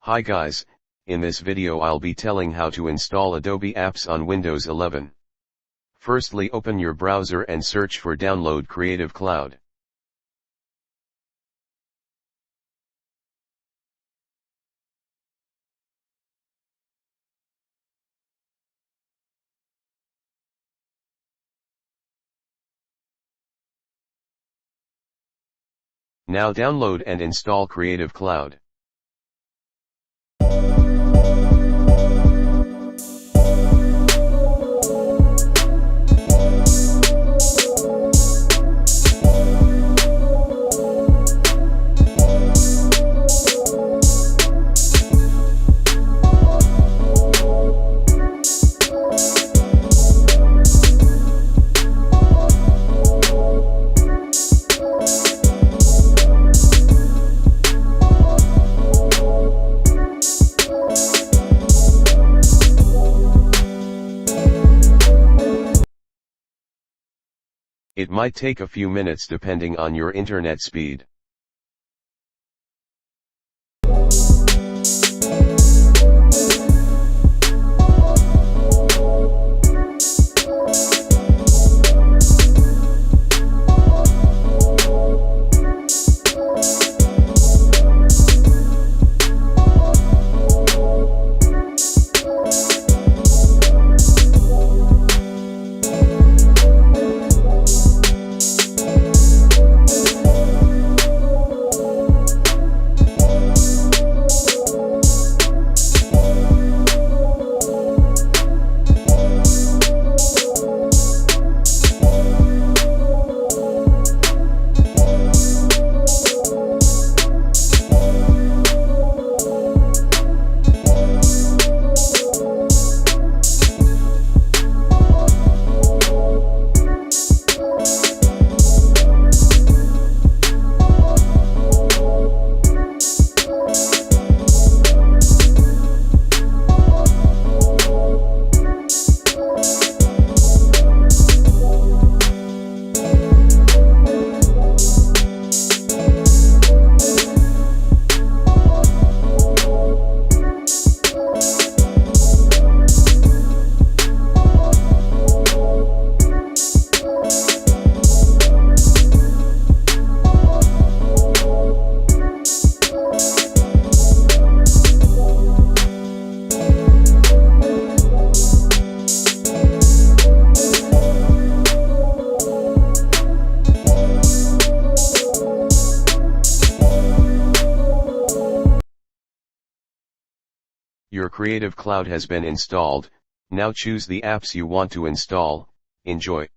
Hi guys, in this video I'll be telling how to install Adobe apps on Windows 11. Firstly, open your browser and search for download Creative Cloud. Now download and install Creative Cloud. It might take a few minutes depending on your internet speed. Your Creative Cloud has been installed. Now choose the apps you want to install. Enjoy.